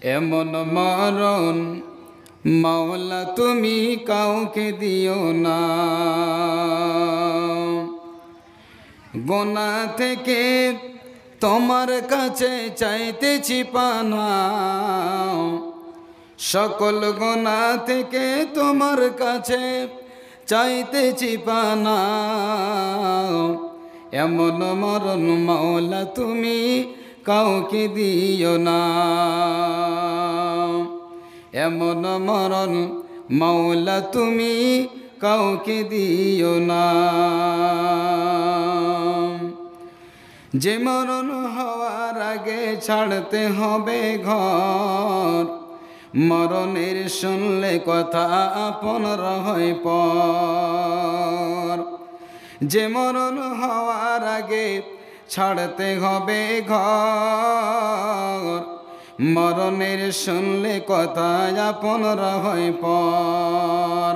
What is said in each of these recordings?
এমন মরণ মাওলা তুমি কাউকে দিও না। গোনা থেকে তোমার কাছে চাইতেছি পানা, সকল গোনা থেকে তোমার কাছে চাইতেছি পানা। এমন মরণ মাওলা তুমি কাউকে দিও না। এমন মরণ মাওলা তুমি কাউকে দিও না। যে মরণ হওয়ার আগে ছাড়তে হবে ঘর, মরণের শুনলে কথা আপন হয় পর। যে মরণ হওয়ার আগে ছাড়তে হবে ঘর, মরণের শুনলে কথা আপন হয় পর।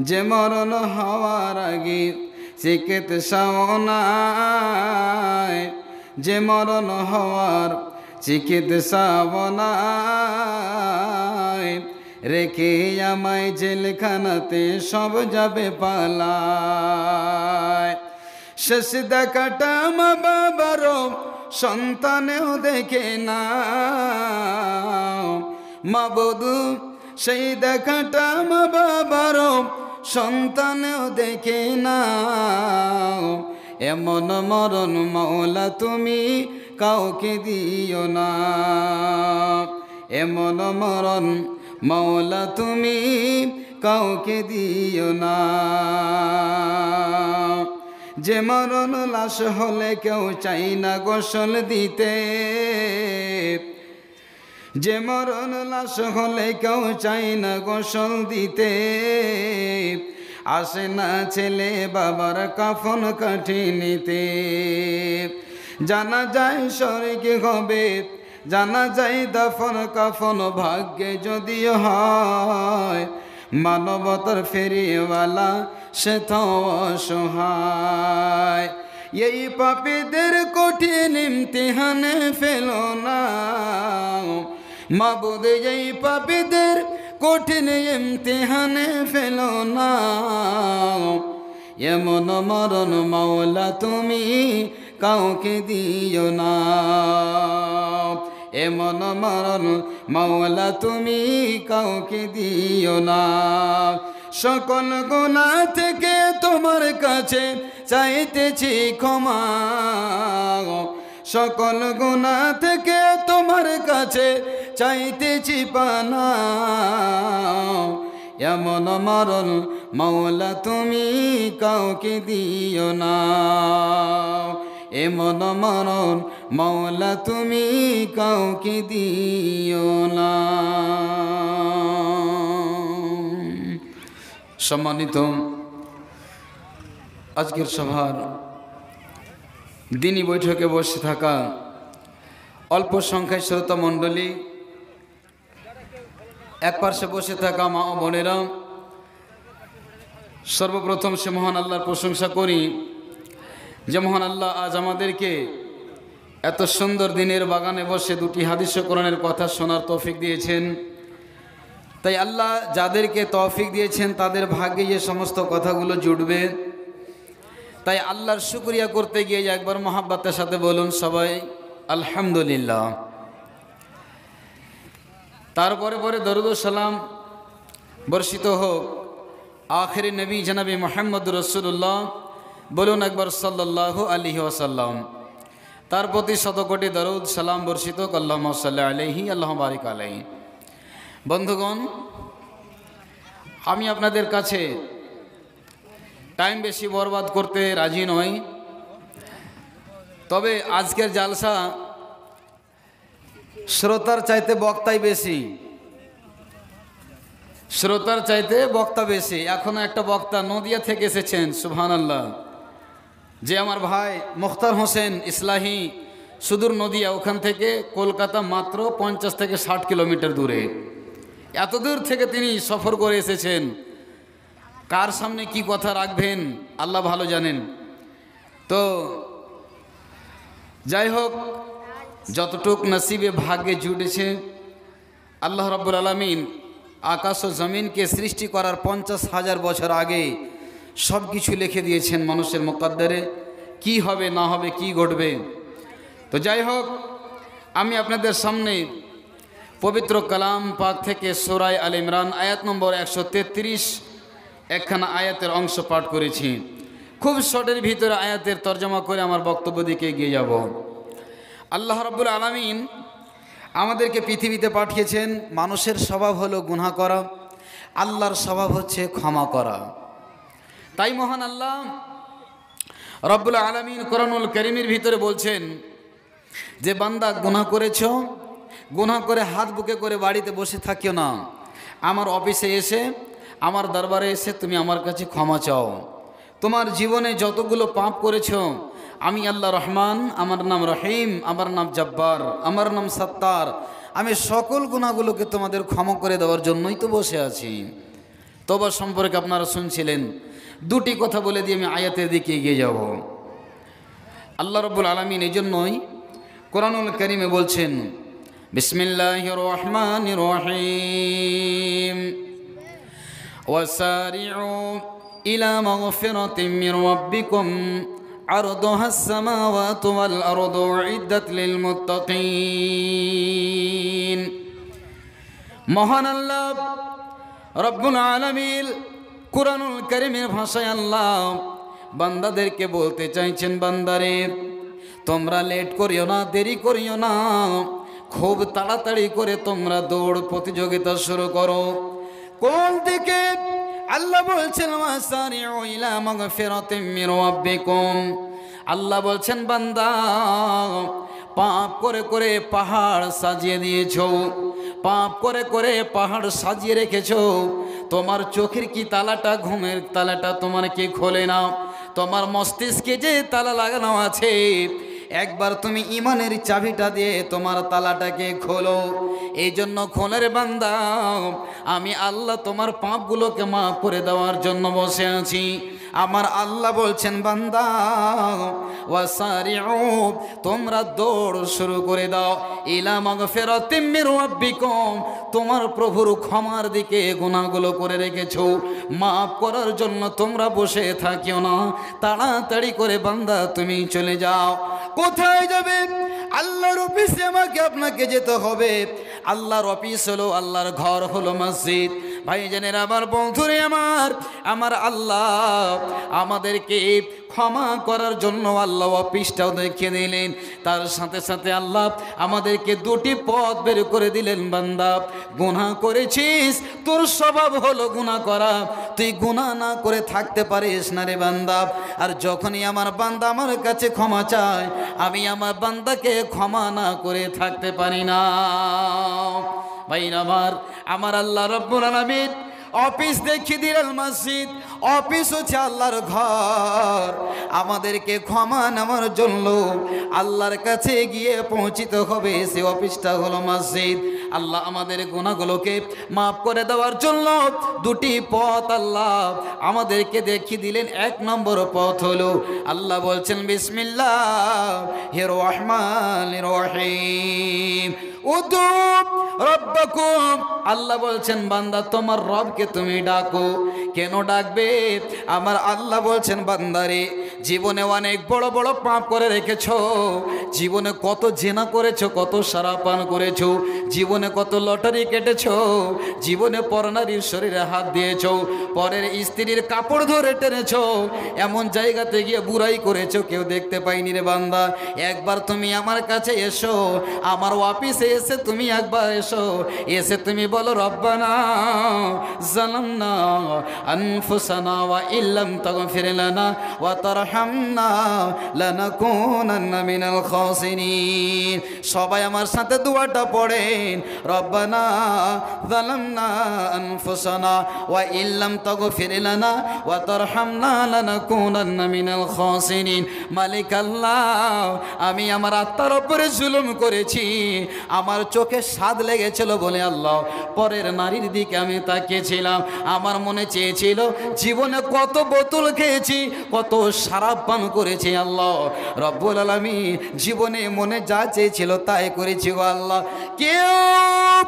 যে মরণ হওয়ার আগে চিকিৎসাও নাই, যে মরণ হওয়ার চিকিৎসাও নাই, রেখে আমায় জেলখানাতে সব যাবে পালায়। শেষ দেখাটা মা বাবারও সন্তানেও দেখে না, মাবুদু সেই দেখাটা মা বাবারও সন্তানেও দেখে না। এমন মরণ মাওলা তুমি কাউকে দিও না। এমন মরণ মাওলা তুমি কাউকে দিও না। যে মরণ লাশ হলে কেউ চাই না গোসল দিতে, যে মরণ লাশ হলে কেউ চাই না গোসল দিতে। আসে না ছেলে বাবার কাফন কাঠি নিতে। জানা যায় স্বর্গে হবে, জানা যায় দাফন কাফন ভাগ্যে যদিও হয়। মানবতার ফেরিওয়ালা সে তো অসহায়। এই পাপীদের কঠিন ইমতিহানে ফেলো না মাবুদ, এই পাপীদের কঠিন ইমতিহানে ফেলো না। এমন মরণ মাওলা তুমি কাউকে দিও না। এমন মরণ মাওলা তুমি কাউকে দিও না। সকল গুনাহ থেকে তোমার কাছে চাইতেছি ক্ষমা, সকল গুনাহ থেকে তোমার কাছে চাইতেছি পানা। এমন মরণ মাওলা তুমি কাউকে দিও না। এমন মরণ মাওলা তুমি কাউকে দিও না। সম্মানিত আজকের সভার দিনী বৈঠকে বসে থাকা অল্প সংখ্যায় শ্রোতা মণ্ডলী, এক পার্শ্বে বসে থাকা মা ও বোনেরা, সর্বপ্রথম সে মহান আল্লাহর প্রশংসা করি যে মহান আল্লাহ আজ আমাদেরকে এত সুন্দর দিনের বাগানে বসে দুটি হাদিস ও কোরআনের কথা শোনার তৌফিক দিয়েছেন। তাই আল্লাহ যাদেরকে তৌফিক দিয়েছেন তাদের ভাগ্যে যে সমস্ত কথাগুলো জুটবে, তাই আল্লাহর শুকরিয়া করতে গিয়ে একবার মহাব্বতের সাথে বলুন সবাই আলহামদুলিল্লাহ। তারপরে পরে দরুদ ও সালাম বর্ষিত হোক আখিরি নবী জনাবে মুহাম্মদ রাসূলুল্লাহ, বলুন একবার সাল্লাল্লাহু আলাইহি ওয়াসাল্লাম। তার প্রতি শতকোটি দরুদ সালাম বর্ষিত হোক, আল্লাহুম্মা সাল্লি আলাইহি আল্লাহুম্মা বারিক আলাইহি। বন্ধুগণ, আমি আপনাদের কাছে টাইম বেশি বরবাদ করতে রাজি নই, তবে আজকের জালসা শ্রোতার চাইতে বক্তাই বেশি, শ্রোতার চাইতে বক্তা বেশি। এখনো একটা বক্তা নদিয়া থেকে এসেছেন, সুবহানাল্লাহ, যে আমার ভাই মুখতার হোসেন ইসলাহি, সুদূর নদিয়া, ওখান থেকে কলকাতা মাত্র 50 থেকে 60 কিলোমিটার দূরে। এত দূর থেকে তিনি সফর করে এসেছেন। কার সামনে কি কথা রাখবেন আল্লাহ ভালো জানেন। তো যাই হোক, যতটুক নসিবে ভাগ্যে জুটেছে আল্লাহ রাব্বুল আলামিন আকাশ ও জমিনকে সৃষ্টি করার 50,000 বছর আগে সব কিছু লিখে দিয়েছেন মানুষের মুকদ্দরে, কি হবে না হবে, কি ঘটবে। তো যাই হোক, আমি আপনাদের সামনে পবিত্র কালাম পাক থেকে সূরা আলে ইমরান আয়াত নম্বর 133 একখানা আয়াতের অংশ পাঠ করেছি। খুব শর্টের ভিতরে আয়াতের তর্জমা করে আমার বক্তব্য দিকে এগিয়ে যাব। আল্লাহ রাব্বুল আলামিন আমাদেরকে পৃথিবীতে পাঠিয়েছেন। মানুষের স্বভাব হলো গুনাহ করা, আল্লাহর স্বভাব হচ্ছে ক্ষমা করা। তাই মহান আল্লাহ রাব্বুল আলামিন কোরআনুল কারীমের ভিতরে বলছেন যে বান্দা গুনাহ করেছো, গুনাহ করে হাত বুকে করে বাড়িতে বসে থাকিও না, আমার অফিসে এসে, আমার দরবারে এসে তুমি আমার কাছে ক্ষমা চাও। তোমার জীবনে যতগুলো পাপ করেছো, আমি আল্লাহ রহমান, আমার নাম রহিম, আমার নাম জব্বার, আমার নাম সত্তার, আমি সকল গুনাহগুলোকে তোমাদের ক্ষমা করে দেওয়ার জন্যই তো বসে আছি। তওবা সম্পর্কে আপনারা শুনছিলেন। দুটি কথা বলে দিয়ে আমি আয়াতের দিকে এগিয়ে যাব। আল্লাহ রাব্বুল আলামিন এই জন্যই কোরআনুল কারীমে বলছেন, বিসমিল্লাহির রহমানির রহিম, ওয়াসারিউ ইলা মাগফিরাতিম মির রাব্বিকুম আরদুহাস সামাওয়াতু ওয়াল আরদু উইদ্দাত লিল মুত্তাকিন। মহান আল্লাহ রব্বুল আলামিন কুরআনুল কারীমের ভাষায় আল্লাহ বান্দাদেরকে বলতে চাইছেন, বান্দারে তোমরা লেট করিও না, দেরি করিও না, খুব তাড়াতাড়ি করে তোমরা দৌড় প্রতিযোগিতা শুরু করো। কোন দিকে? আল্লাহ বলছেন ওয়াসারিউ ইলা মাগফিরাতিম মির রাব্বিকুম। আল্লাহ বলছেন বান্দা পাপ করে করে পাহাড় সাজিয়ে দিয়েছো, পাপ করে করে পাহাড় সাজিয়ে রেখেছো। তোমার চোখের কি তালাটা, ঘুমের তালাটা তোমার কি খোলে না? তোমার মস্তিষ্কে যে তালা লাগানো আছে, একবার তুমি ইমানের চাবিটা দিয়ে তোমার তালাটাকে খোলো। এই জন্য খোলের বান্দা, আমি আল্লাহ তোমার পাপগুলোকে মাফ করে দেওয়ার জন্য বসে আছি। আমার আল্লাহ বলছেন বান্দা ওয়াসারিউ, তোমরা দৌড় শুরু করে দাও ইলা মাগফিরাতিম মির রাব্বিকুম, তোমার প্রভুর ক্ষমার দিকে। গুনাহগুলো করে রেখেছো, মাফ করার জন্য তোমরা বসে থাকিও না, তাড়াতাড়ি করে বান্দা তুমি চলে যাও। কোথায় যাবে? আল্লাহর অফিসে আমাকে আপনাকে যেতে হবে। আল্লাহর অফিস হলো, আল্লাহর ঘর হলো মসজিদ। ভাইজানেরা, আমার বন্ধুরে আমার আল্লাহ আমাদেরকে ক্ষমা করার জন্য আল্লাহ অফিসটাও দেখিয়ে দিলেন। তার সাথে সাথে আল্লাহ আমাদেরকে দুটি পথ বের করে দিলেন। বান্দা গুনাহ করেছিস, তোর স্বভাব হলো গুনাহ করা, তুই গুনাহ না করে থাকতে পারিস না রে বান্দা। আর যখনই আমার বান্দা আমার কাছে ক্ষমা চায়, আমি আমার বান্দাকে ক্ষমা না করে থাকতে পারি না। ভাইরা আমার আল্লাহ রাব্বুল আলামিন অফিস দেখিয়ে দিলেন মসজিদ। অফিস হচ্ছে আল্লাহর ঘর। আমাদেরকে ক্ষমা নেওয়ার জন্য আল্লাহর কাছে গিয়ে পৌঁছিতে হবে, সে অফিসটা হলো মসজিদ। আল্লাহ আমাদের গুনাহগুলোকে মাফ করে দেওয়ার জন্য দুটি পথ আল্লাহ আমাদেরকে দেখিয়ে দিলেন। এক নম্বর পথ হলো, আল্লাহ বলছেন বিসমিল্লাহির রহমানির রহিম, উদু রব্বাকুম। আল্লাহ বলছেন বান্দা তোমার রবকে তুমি ডাকো। কেন ডাকবে? আমার আল্লাহ বলছেন বান্দারে, জীবনে অনেক বড় বড় পাপ করে রেখেছো, জীবনে কত জেনা করেছো, কত সারা পান করেছো, জীবনে কত লটারি কেটেছো, জীবনে পরনারীর শরীরে হাত দিয়েছো, পরের স্ত্রীর কাপড় ধরে টেনেছো, এমন জায়গাতে গিয়ে বুড়াই করেছো, কেউ দেখতে পাইনি রে বান্দা। একবার তুমি আমার কাছে এসো, আমার অফিসে এসে তুমি একবার এসো, এসে তুমি বলো রব্বানা যালামনা আনফুসানা ওয়া ইল্লাম তাগফির লানা ওয়া তারহামনা লানাকুনান্না মিনাল খাসিরিন। সবাই আমার সাথে দোয়াটা পড়েন, রব্বানা যালামনা আনফুসানা ওয়া ইল্লাম তাগফির লানা ওয়া তারহামনা লানাকুনান্না মিনাল খাসিরিন। মালিক আল্লাহ, আমি আমার আত্মার উপরে জুলুম করেছি, আমার চোখে স্বাদ লেগেছিল বলে আল্লাহ পরের নারীর দিকে আমি তাকিয়েছিলাম। আমার মনে চেয়েছিল, জীবনে কত বোতল খেয়েছি, কত শরাব পান করেছি আল্লাহ রব্বুল আলামিন, জীবনে মনে যা চেয়েছিল তাই করেছি গো আল্লাহ। কেউ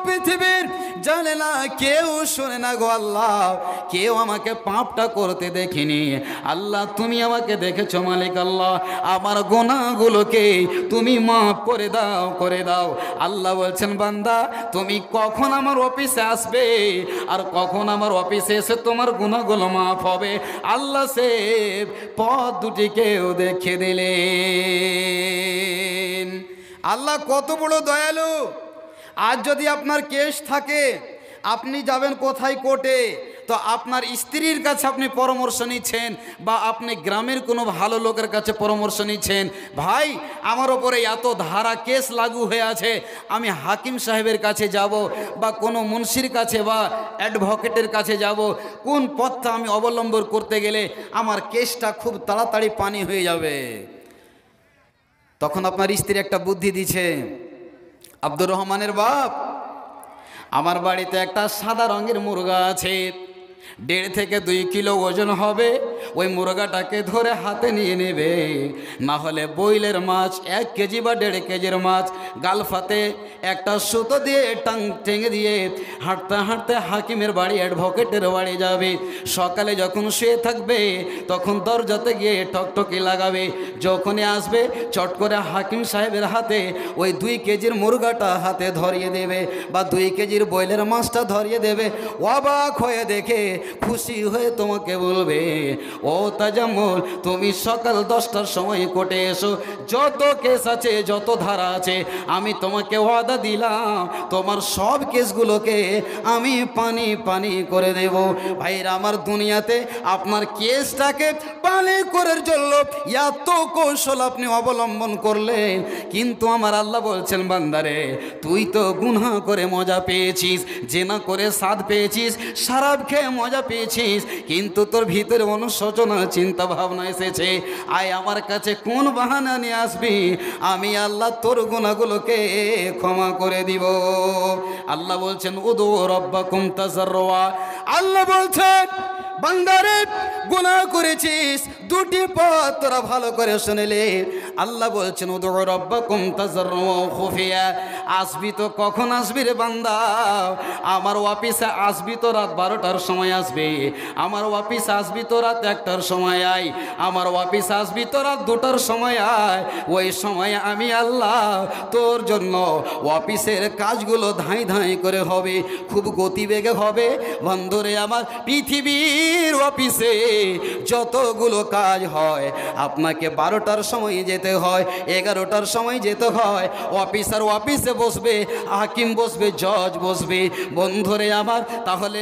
পৃথিবীর জানে না, কেউ শোনে না গো আল্লাহ, কেউ আমাকে পাপটা করতে দেখিনি। আল্লাহ তুমি আমাকে দেখেছো মালিক আল্লাহ, আমার গুনাহগুলোকে তুমি মাফ করে দাও, করে দাও। আল্লাহ বলছেন বান্দা তুমি কখন আমার অফিসে আসবে আর কখন আমার অফিসে এসে তোমার গুনাহগুলো মাফ হবে, আল্লাহ সে পথ দুটিকেও দেখিয়ে দিলেন। আল্লাহ কত বড় দয়ালু। আজ যদি আপনার কেস থাকে, আপনি যাবেন কোথায় কোর্টে, তো আপনার স্ত্রীর কাছে আপনি পরামর্শ নিচ্ছেন বা আপনি গ্রামের কোনো ভালো লোকের কাছে পরামর্শ নিচ্ছেন, ভাই আমার ওপরে এত ধারা কেস লাগু হয়ে আছে, আমি হাকিম সাহেবের কাছে যাব বা কোনো মুন্সির কাছে বা অ্যাডভোকেটের কাছে যাব, কোন পথটা আমি অবলম্বন করতে গেলে আমার কেসটা খুব তাড়াতাড়ি পানি হয়ে যাবে। তখন আপনার স্ত্রী একটা বুদ্ধি দিছে, আব্দুর রহমানের বাপ, আমার বাড়িতে একটা সাদা রঙের মুরগা আছে, 1.5 থেকে 2 কিলো ওজন হবে, ওই মুরগাটাকে ধরে হাতে নিয়ে নেবে, না হলে বইলের মাছ 1 কেজি বা 1.5 কেজির মাছ গালফাতে একটা সুতো দিয়ে টেঙে দিয়ে হাঁটতে হাঁটতে হাকিমের বাড়ি অ্যাডভোকেটের বাড়ি যাবে। সকালে যখন শুয়ে থাকবে তখন দরজাতে গিয়ে টকটকি লাগাবে, যখনই আসবে চট করে হাকিম সাহেবের হাতে ওই 2 কেজির মুরগাটা হাতে ধরিয়ে দেবে বা 2 কেজির বইলের মাছটা ধরিয়ে দেবে। অবাক হয়ে দেখে খুশি হয়ে তোমাকে বলবে, ও তাজাম্মুল তুমি সকাল 10টার সময় কোর্টে এসো, যত কেস আছে যত ধারা আছে আমি তোমাকে ওয়াদা দিলাম তোমার সব কেসগুলোকে আমি পানি পানি করে দেব। ভাইরা আমার, দুনিয়াতে আপনার কেসটাকে পানি করার জন্য এত কৌশল আপনি অবলম্বন করলেন, কিন্তু আমার আল্লাহ বলছেন বান্দারে তুই তো গুনাহ করে মজা পেয়েছিস, জেনা করে স্বাদ পেয়েছিস, শরাব খেয়ে মজা পেয়েছিস, কিন্তু তোর ভিতরে অনুশোচনা চিন্তা ভাবনা এসেছে, আয় আমার কাছে কোন বাহানা নিয়ে আসবি, আমি আল্লাহ তোর গুনাহগুলোকে ক্ষমা করে দিব। আল্লাহ বলছেন উদু রাব্বাকুম তাজাররুয়া, আল্লাহ বলছেন বান্দারে গুনাহ করেছিস, 2টি পথ তোরা ভালো করে শুনলে। আল্লাহ বলছেন উদু রাব্বাকুম তাজাররুয়া ওয়া খুফিয়া, আসবি তো কখন আসবি রে বান্দা, আমার অফিসে আসবি তো রাত 12টার সময় আসবে, আমার অফিসে আসবি তো রাত 1টার সময় আয়, আমার অফিসে আসবি তো রাত 2টার সময় আয়, ওই সময় আমি আল্লাহ তোর জন্য অফিসের কাজগুলো ধাই ধাই করে হবে, খুব গতিবেগে হবে। বন্ধুরে আমার, পৃথিবীর অফিসে যতগুলো কাজ হয় আপনাকে 12টার সময় যেতে হয়, 11টার সময় যেতে হয়, অফিসার অফিসে বসবে, হাকিম বসবে, জজ বসবে। বন্ধুরে আমার, তাহলে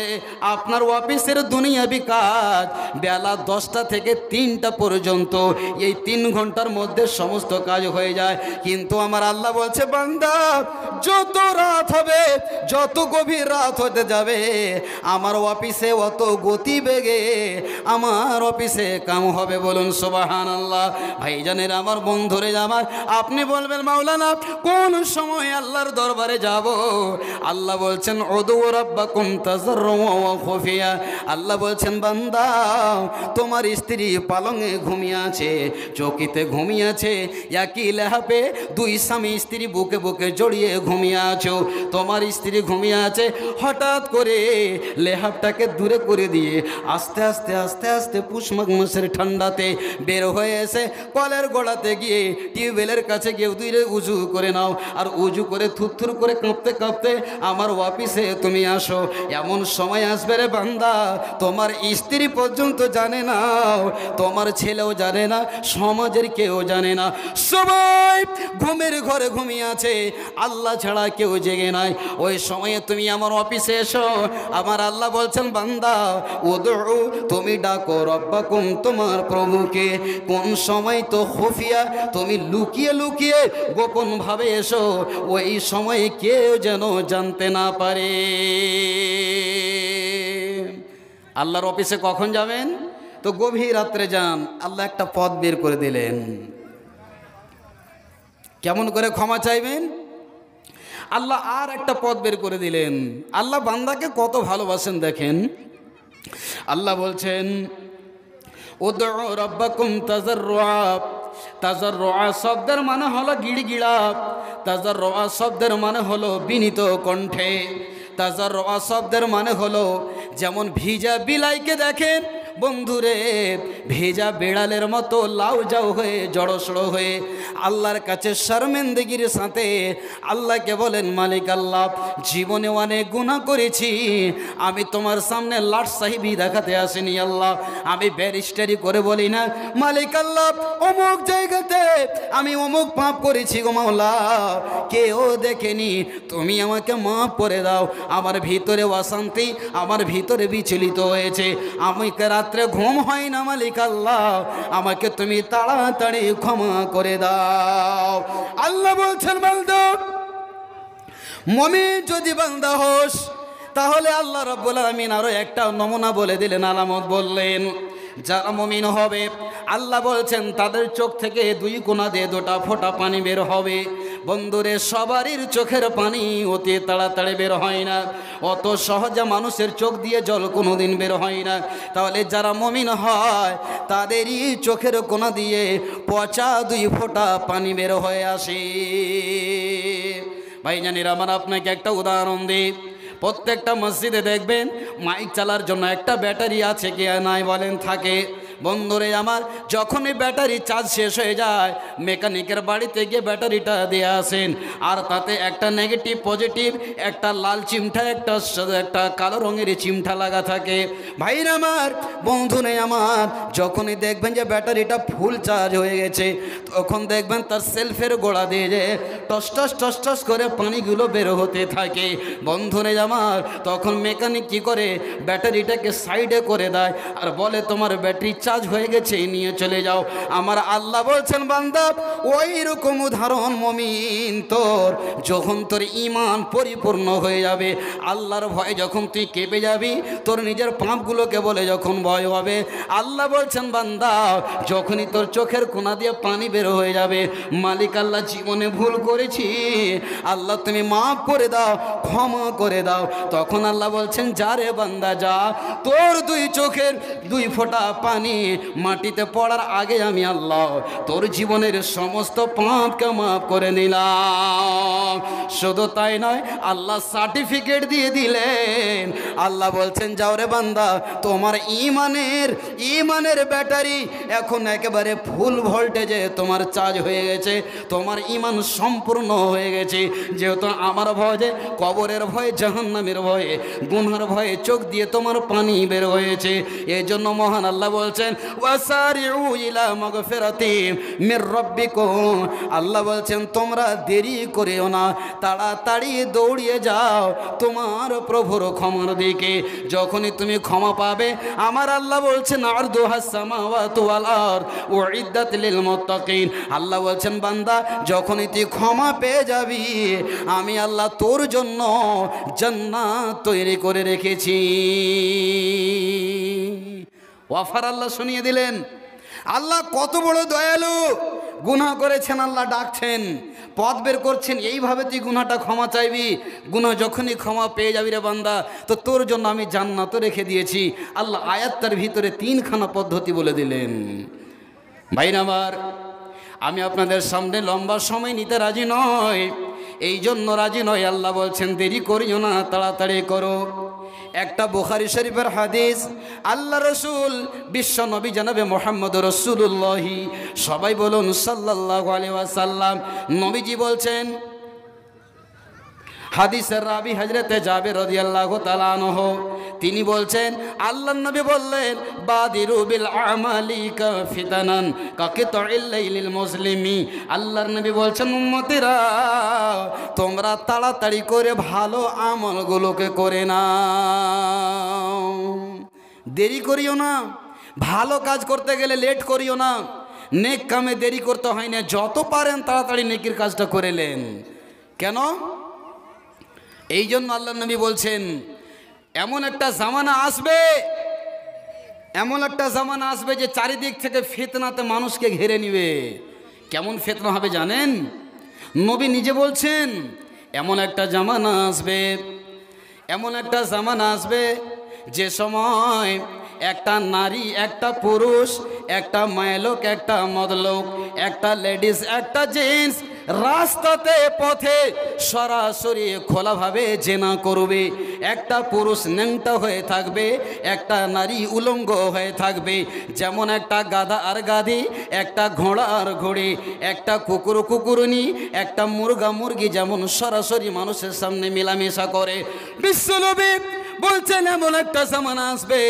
আপনার অফিসের দুনিয়াবি কাজ বেলা 10টা থেকে 3টা পর্যন্ত, এই 3 ঘন্টার মধ্যে সমস্ত কাজ হয়ে যায়। কিন্তু আমার আল্লাহ বলছে বান্দা যত রাত হবে, যত গভীর রাত হতে যাবে, আমার অফিসে অত গতি বেগে আমার অফিসে কাম হবে। বলুন সুবহানাল্লাহ। ভাইজানের আমার, বন্ধুরে আমার, আপনি বলবেন মাওলানা কোন সময় আল্লাহর দরবারে যাব? আল্লাহ বলছেন উদু রাব্বাকুম তাজাররুয়া ওয়া খুফিয়া, আল্লাহ বলছেন বান্দা তোমার স্ত্রী পালঙে ঘুমিয়ে আছে, চৌকিতে ঘুমিয়ে আছে, একই লেহাপে 2 স্বামী স্ত্রী বুকে বুকে জড়িয়ে ঘুমিয়ে আছো, তোমার স্ত্রী ঘুমিয়ে আছে, হঠাৎ করে লেহাপটাকে দূরে করে দিয়ে আস্তে আস্তে আস্তে আস্তে পুষ মাঘ মাসের ঠান্ডাতে বের হয়ে এসে কলের গোড়াতে গিয়ে টিউবওয়েলের কাছে গিয়ে দূরে উজু করে নাও, আর উজু করে থুরথুর করে কাঁপতে কাঁপতে আমার অফিসে তুমি আসো। এমন সময় আসবে রে বান্দা তোমার স্ত্রী পর্যন্ত জানে না, তোমার ছেলেও জানে না, সমাজের কেউ জানে না, সবাই ঘুমের ঘরে ঘুমিয়ে আছে, আল্লাহ ছাড়া কেউ জেগে নাই। ওই সময়ে তুমি আমার অফিসে এসো, আমার আল্লাহ বলছেন বান্দা উদু, তুমি ডাকো রব্বাকুম তোমার প্রভুকে। কোন সময় তো খুফিয়া, তুমি লুকিয়ে লুকিয়ে গোপন ভাবে এসো, ওই সময়ে কেউ যেন জানতে না পারে। আল্লাহর অফিসে কখন যাবেন? তো গভীর রাত্রে যান। আল্লাহ একটা পথ বের করে দিলেন। কেমন করে ক্ষমা চাইবেন? আল্লাহ আর একটা পথ বের করে দিলেন। আল্লাহ বান্দাকে কত ভালোবাসেন দেখেন। আল্লাহ বলছেন উদু রাব্বাকুম তাজাররুয়া, তাজাররুয়া শব্দের মানে হলো গিড়গিড়া, তাজাররুআ শব্দের মানে হলো বিনীত কণ্ঠে। তাজাররুআ শব্দের মানে হলো যেমন ভিজা বিলাইকে দেখেন বন্ধুরে, ভেজা বেড়ালের মতো লাউ যাও হয়ে জড়সড় হয়ে আল্লাহর কাছে শর্মিন্দগির সাথে আল্লাহকে বলেন, মালিক আল্লাহ, জীবনে অনেক গুনাহ করেছি, আমি তোমার সামনে লাট সাহেবী দেখাতে আসিনি আল্লাহ, আমি ব্যারিস্টারি করে বলি না, মালিক আল্লাহ অমুক জায়গাতে আমি অমুক পাপ করেছি গো মাওলা, কেউ দেখেনি, তুমি আমাকে মাফ করে দাও, আমার ভিতরে অশান্তি, আমার ভিতরে বিচলিত হয়েছে, আমি রাত্রে ঘুম হয় না, মালিক আল্লাহ আমাকে তুমি তাড়াতাড়ি ক্ষমা করে দাও। আল্লাহ বলছেন, বান্দা মুমিন যদি বান্দা হোস তাহলে আল্লাহ রাব্বুল আলামিন আরো একটা নমুনা বলে দিলেন, আলামত বললেন। যারা মুমিন হবে আল্লাহ বলছেন তাদের চোখ থেকে দুই কোণা দিয়ে দুটা ফোঁটা পানি বের হবে। বন্ধুরে, সবারই চোখের পানি অতি তাড়াতাড়ি বের হয় না, অত সহজে মানুষের চোখ দিয়ে জল কোনোদিন বের হয় না। তাহলে যারা মুমিন হয় তাদেরই চোখের কোণা দিয়ে পচা দুই ফোঁটা পানি বের হয়ে আসে। ভাইজানেরা আমার, আপনাকে একটা উদাহরণ দিই। প্রত্যেকটা মসজিদে দেখবেন মাইক চালার জন্য একটা ব্যাটারি আছে কি নাই বলেন? থাকে। বন্ধুরে আমার, যখনই ব্যাটারি চার্জ শেষ হয়ে যায় মেকানিকের বাড়িতে গিয়ে ব্যাটারিটা দিয়ে আসেন, আর তাতে একটা নেগেটিভ পজিটিভ, একটা লাল চিমটা, একটা কালো রঙের চিমটা লাগা থাকে। ভাইরা আমার, বন্ধুরে আমার, যখনই দেখবেন যে ব্যাটারিটা ফুল চার্জ হয়ে গেছে তখন দেখবেন তার সেলফের গোড়া দিয়ে যে টস টস টস টস করে পানিগুলো বের হতে থাকে। বন্ধুরে আমার, তখন মেকানিক কি করে, ব্যাটারিটাকে সাইডে করে দেয় আর বলে তোমার ব্যাটারি চার্জ হয়ে গেছে, নিয়ে চলে যাও। আমার আল্লাহ বলছেন, বান্দা ওই রকম উদাহরণ মুমিন তোর, যখন তোর ঈমান পরিপূর্ণ হয়ে যাবে, আল্লাহর ভয়ে যখন তুই কেঁপে যাবি, তোর নিজের পাপগুলোকে বলে যখন ভয় হবে, আল্লাহ বলছেন বান্দা যখনই তোর চোখের কোণা দিয়ে পানি বের হয়ে যাবে, মালিক আল্লাহ জীবনে ভুল করেছি, আল্লাহ তুমি মাফ করে দাও, ক্ষমা করে দাও, তখন আল্লাহ বলছেন যা রে বান্দা যা, তোর দুই চোখের দুই ফোঁটা পানি মাটিতে পড়ার আগে আমি আল্লাহ তোর জীবনের সমস্ত পাপকে মাফ করে নিলাম। শুধু তাই নয়, আল্লাহ সার্টিফিকেট দিয়ে দিলেন। আল্লাহ বলছেন যাও রে বান্দা, তোমার ইমানের ব্যাটারি এখন একেবারে ফুল ভোল্টেজে তোমার চার্জ হয়ে গেছে, তোমার ঈমান সম্পূর্ণ হয়ে গেছে। যেহেতু আমার ভয়ে, কবরের ভয়ে, জাহান্নামের ভয়ে, গুনহার ভয়ে চোখ দিয়ে তোমার পানি বের হয়েছে। এই জন্য মহান আল্লাহ বলছেন ওয়াসারিউ ইলা মাগফিরাতিম মির রাব্বিকুম, আল্লাহ বলছেন তোমরা দেরি করিও না, তাড়াতাড়ি দৌড়িয়ে যাও তোমার প্রভুর ক্ষমার দিকে। যখনই তুমি ক্ষমা পাবে, আমার আল্লাহ বলছেন আরদুহাস সামাওয়াতু ওয়াল আরদ উইদ্দাত লিল মুত্তাকিন, আল্লাহ বলছেন বান্দা যখনই তুই ক্ষমা পেয়ে যাবি, আমি আল্লাহ তোর জন্য জান্নাত তৈরি করে রেখেছি। ওয়াফার আল্লাহ শুনিয়ে দিলেন। আল্লাহ কত বড় দয়ালু। গুনাহ করেছেন, আল্লাহ ডাকছেন, পথ বের করছেন, এইভাবে তুই গুনাহটা ক্ষমা চাইবি, গুনাহ যখনই ক্ষমা পেয়ে যাবি রে বান্দা, তো তোর জন্য আমি জান্নাতও রেখে দিয়েছি। আল্লাহ আয়াতটার ভিতরে তিনখানা পদ্ধতি বলে দিলেন। ভাইরা আমার, আমি আপনাদের সামনে লম্বা সময় নিতে রাজি নয়, এই জন্য রাজি নয়, আল্লাহ বলছেন দেরি করিও না, তাড়াতাড়ি করো। একটা বুখারী শরীফের হাদিস, আল্লাহ রসুল বিশ্ব নবী জানাবে মুহাম্মদ রাসূলুল্লাহি, সবাই বলুন সাল্লাল্লাহু আলাইহি ওয়াসাল্লাম, নবীজি বলছেন, হাদিসের রাবি হযরতে জাবের রাদিয়াল্লাহু তাআলা আনহু, তিনি বলছেন আল্লাহর নবী বললেন বাদিরু বিল আমালি কাফিতানান কাকিতাইল লাইলিল মুসলিমি, আল্লাহর নবী বলছেন উম্মতিরা তোমরা তাড়াতাড়ি করে ভালো আমলগুলোকে করে নাও, দেরি করিও না, ভালো কাজ করতে গেলে লেট করিও না, নেক কামে দেরি করতে হয় না, যত পারেন তাড়াতাড়ি নেকির কাজটা করে নেন। কেন? এই জন্য আল্লাহ নবী বলছেন এমন একটা জামানা আসবে, এমন একটা জামানা আসবে যে চারিদিক থেকে ফিতনাতে মানুষকে ঘিরে নিবে। কেমন ফিতনা হবে জানেন? নবী নিজে বলছেন এমন একটা জামানা আসবে, এমন একটা জামানা আসবে যে সময় একটা নারী, একটা পুরুষ, একটা মায়লোক, একটা মদলোক, একটা লেডিস, একটা জেন্টস রাস্তাতে পথে সরাসরি খোলাভাবে জেনা করবে, একটা পুরুষ ন্যাংটা হয়ে থাকবে, একটা নারী উলঙ্গ হয়ে থাকবে। যেমন একটা গাধা আর গাধি, একটা ঘোড়া আর ঘোড়ে, একটা কুকুর কুকুরনি, একটা মুরগা মুরগি যেমন সরাসরি মানুষের সামনে মেলামেশা করে, বিশ্বনবী বলছেন এমন একটা জামানা আসবে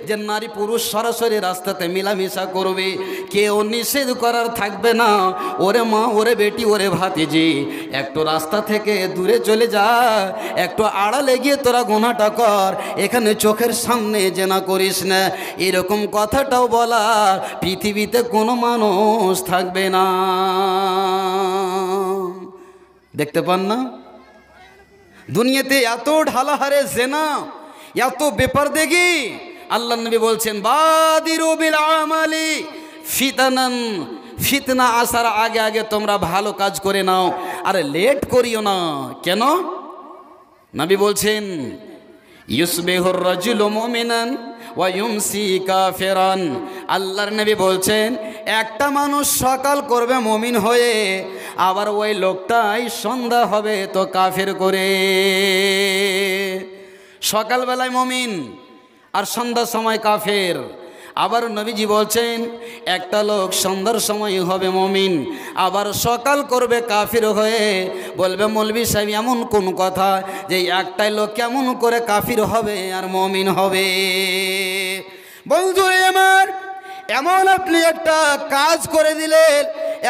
যে নারী পুরুষ সরাসরি রাস্তাতে মেলামেশা করবে, কেউ নিষেধ করার থাকবে না। ওরে মা, ওরে বেটি, ওরে ভাতিজি, একটু রাস্তা থেকে দূরে চলে যা, একটু আড়ালে গিয়ে তোরা গুনাহটা কর, এখানে চোখের সামনে জেনা করিস না। এরকম কথাটাও বলার পৃথিবীতে কোনো মানুষ থাকবে না। দেখতে পান না দুনিয়াতে এত ঢালাহারে জেনা, এত ব্যাপার দেখি। আল্লাহ নবী বলছেন বাদিরু বিল আমালি ফিতানান, ফিতনা আসার আগে আগে তোমরা ভালো কাজ করে নাও, আরে লেট করিও না। কেন? নবী বলছেন ইউসবিহুর রাজুলু মুমিনান ওয়া ইউমসি কাফিরান। আল্লাহর নবী বলছেন একটা মানুষ সকাল করবে মুমিন হয়ে, আবার ওই লোকটাই সন্ধ্যা হবে তো কাফের করে। সকালবেলায় মুমিন আর সন্ধ্যার সময় কাফের। আবার নবীজি বলছেন একটা লোক সন্ধ্যার সময় হবে মুমিন, আবার সকাল করবে কাফির হয়ে। বলবে মৌলভী সাহেব এমন কোন কথা যে একটাই লোক কেমন করে কাফির হবে আর মুমিন হবে? বন্ধুরে আমার, এমন আপনি একটা কাজ করে দিলেন,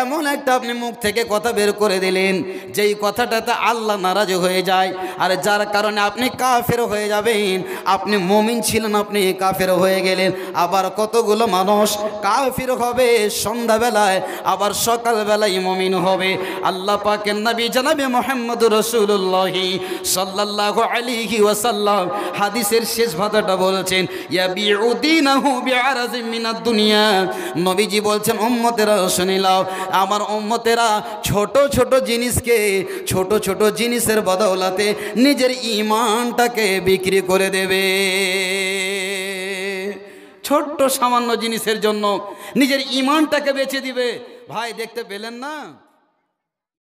এমন একটা আপনি মুখ থেকে কথা বের করে দিলেন যেই কথাটাতে আল্লাহ নারাজ হয়ে যায়, আর যার কারণে আপনি কাফের হয়ে যাবেন। আপনি মুমিন ছিলেন, আপনি কাফের হয়ে গেলেন। আবার কতগুলো মানুষ কাফের হবে সন্ধ্যাবেলায়, আবার সকালবেলায় মুমিন হবে। আল্লাহ পাকের নবী জনাবে মুহাম্মদুর রাসূলুল্লাহ সাল্লাল্লাহু আলাইহি ওয়াসাল্লাম হাদিসের শেষ ভাষাটা বলছেন ইয়াবিউ দীনাহু বিআরাজিম মিনাদ দুনিয়া। নবীজি বলছেন উম্মতেরা শুনে নাও, আমার উম্মতেরা ছোট ছোট জিনিসকে, ছোট ছোট জিনিসের বদৌলতে নিজের ঈমানটাকে বিক্রি করে দেবে। ছোট্ট সামান্য জিনিসের জন্য নিজের ঈমানটাকে বেচে দিবে। ভাই দেখতে পেলেন না?